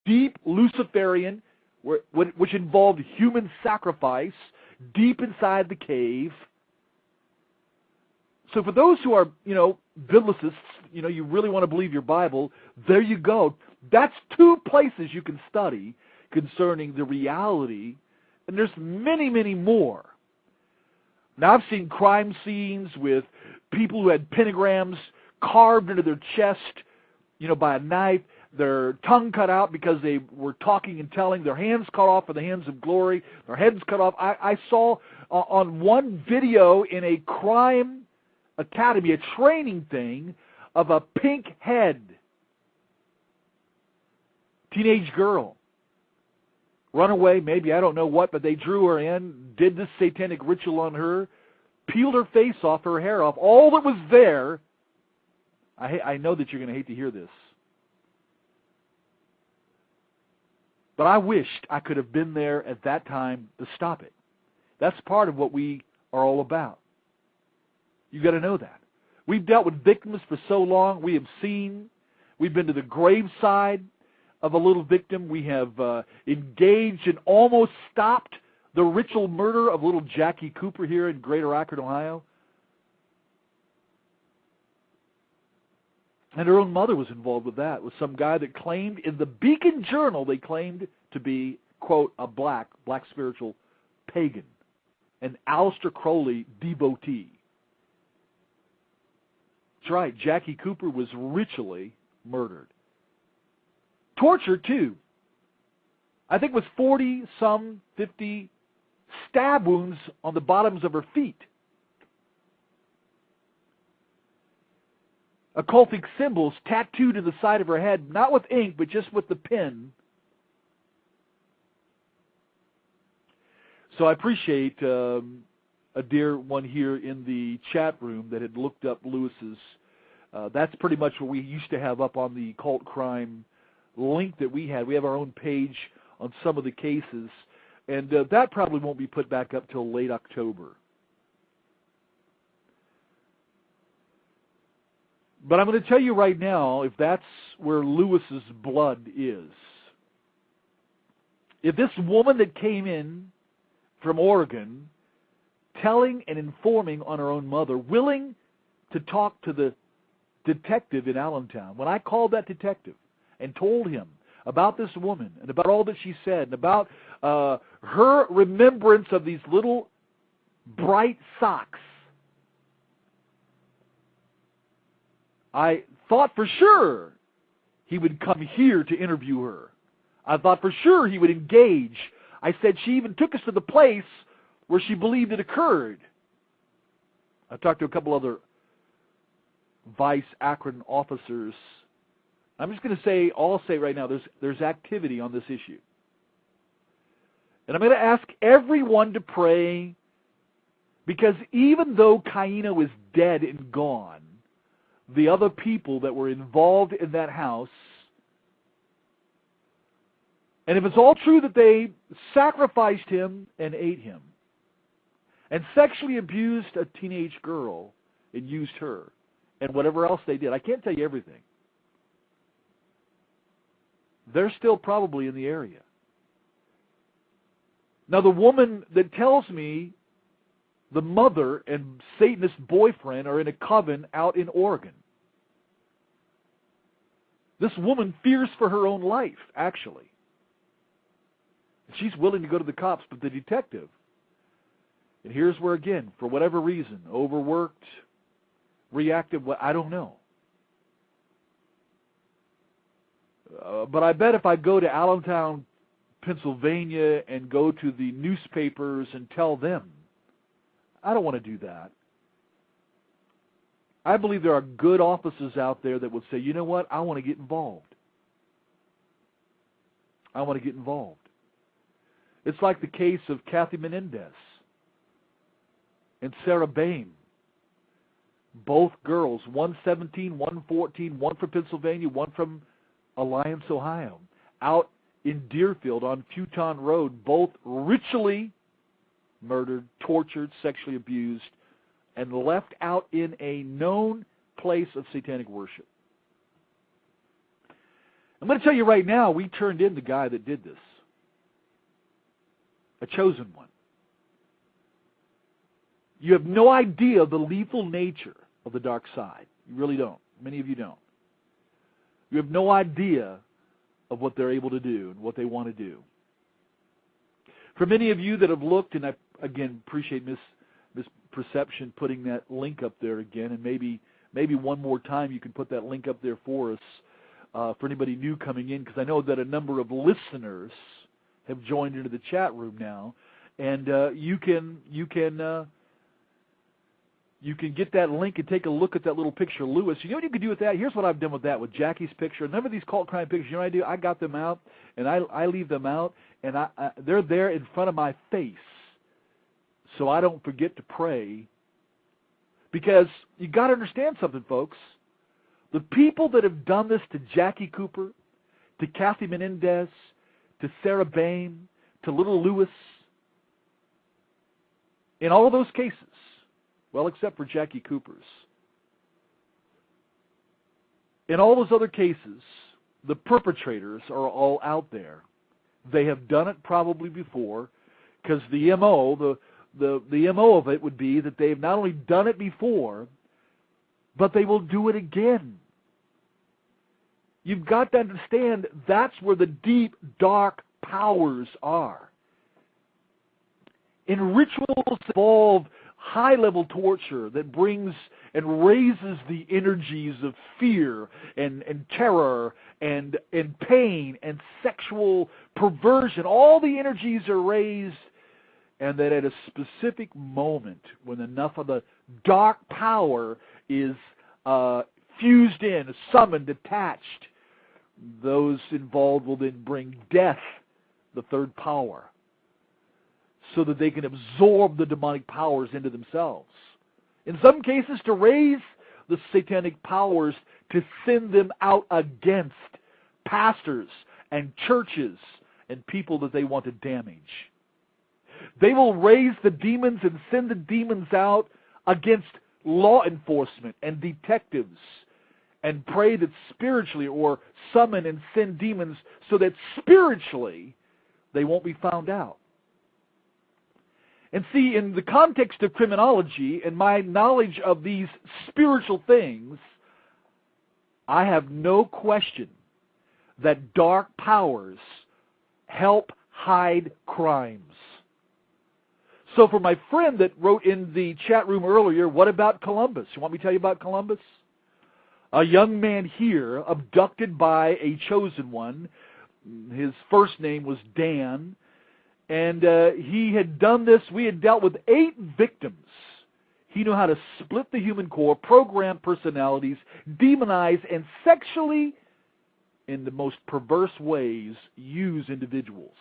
deep Luciferian, which involved human sacrifice deep inside the cave. So for those who are, biblicists, you really want to believe your Bible, there you go. That's two places you can study concerning the reality, and there's many, many more. Now, I've seen crime scenes with people who had pentagrams carved into their chest, by a knife, their tongue cut out because they were talking and telling, their hands cut off for the hands of glory, their heads cut off. I saw on one video in a crime academy, a training thing, of a pink head teenage girl. Runaway, maybe, I don't know what, but they drew her in, did this satanic ritual on her, peeled her face off, her hair off, all that was there. I know that you're going to hate to hear this, but I wished I could have been there at that time to stop it. That's part of what we are all about. You got to know that. We've dealt with victims for so long. We've been to the graveside of a little victim. We have engaged and almost stopped the ritual murder of little Jackie Cooper here in Greater Akron, Ohio. And her own mother was involved with that, with some guy that claimed, in the Beacon Journal, they claimed to be, quote, a black spiritual pagan, an Aleister Crowley devotee. That's right, Jackie Cooper was ritually murdered. Tortured, too. I think it was 50 stab wounds on the bottoms of her feet. Occultic symbols tattooed to the side of her head, not with ink, but just with the pen. So I appreciate a dear one here in the chat room that had looked up Lewis's. That's pretty much what we used to have up on the cult crime link that we had. We have our own page on some of the cases, and that probably won't be put back up till late October. But I'm going to tell you right now, if that's where Lewis's blood is, if this woman that came in from Oregon, telling and informing on her own mother, willing to talk to the detective in Allentown, when I called that detective and told him about this woman and about all that she said and about her remembrance of these little bright socks, I thought for sure he would come here to interview her. I thought for sure he would engage. I said she even took us to the place where she believed it occurred. I talked to a couple other Vice Akron officers. I'm just going to say, all I'll say right now, there's activity on this issue. And I'm going to ask everyone to pray, because even though Caino is dead and gone, the other people that were involved in that house, and if it's all true that they sacrificed him and ate him and sexually abused a teenage girl and used her and whatever else they did, I can't tell you everything. They're still probably in the area. Now, the woman that tells me the mother and Satanist boyfriend are in a coven out in Oregon. This woman fears for her own life, actually. She's willing to go to the cops, but the detective, and here's where, again, for whatever reason, overworked, reactive, I don't know. But I bet if I go to Allentown, Pennsylvania, and go to the newspapers and tell them, I don't want to do that. I believe there are good officers out there that would say, you know what, I want to get involved. I want to get involved. It's like the case of Kathy Menendez and Sarah Bain. Both girls, one 17, one 14, one from Pennsylvania, one from Alliance, Ohio, out in Deerfield on Futon Road, both ritually murdered, tortured, sexually abused, and left out in a known place of satanic worship. I'm going to tell you right now, we turned in the guy that did this. A chosen one. You have no idea the lethal nature of the dark side. You really don't. Many of you don't. You have no idea of what they're able to do and what they want to do. For many of you that have looked, and I, again, appreciate Miss Perception putting that link up there again, and maybe one more time you can put that link up there for us, for anybody new coming in, because I know that a number of listeners have joined into the chat room now, and you can get that link and take a look at that little picture of Lewis. You know what you can do with that? Here's what I've done with that, with Jackie's picture. A number of these cult crime pictures, you know what I do? I got them out, and I leave them out, and they're there in front of my face, so I don't forget to pray. Because you got to understand something, folks. The people that have done this to Jackie Cooper, to Kathy Menendez, to Sarah Bain, to little Lewis, in all of those cases, well, except for Jackie Cooper's, in all those other cases, the perpetrators are all out there. They have done it probably before, because the MO, the MO of it would be that they've not only done it before, but they will do it again. You've got to understand that's where the deep, dark powers are. And rituals involve high-level torture that brings and raises the energies of fear and terror and pain and sexual perversion. All the energies are raised, and that at a specific moment, when enough of the dark power is fused in, summoned, attached, those involved will then bring death, the third power, so that they can absorb the demonic powers into themselves. In some cases, to raise the satanic powers to send them out against pastors and churches and people that they want to damage. They will raise the demons and send the demons out against law enforcement and detectives, and pray that spiritually, or summon and send demons so that spiritually they won't be found out. And see, in the context of criminology and my knowledge of these spiritual things, I have no question that dark powers help hide crimes. So for my friend that wrote in the chat room earlier, what about Columbus? You want me to tell you about Columbus? A young man here, abducted by a chosen one. His first name was Dan. And he had done this. We had dealt with 8 victims. He knew how to split the human core, program personalities, demonize, and sexually, in the most perverse ways, use individuals.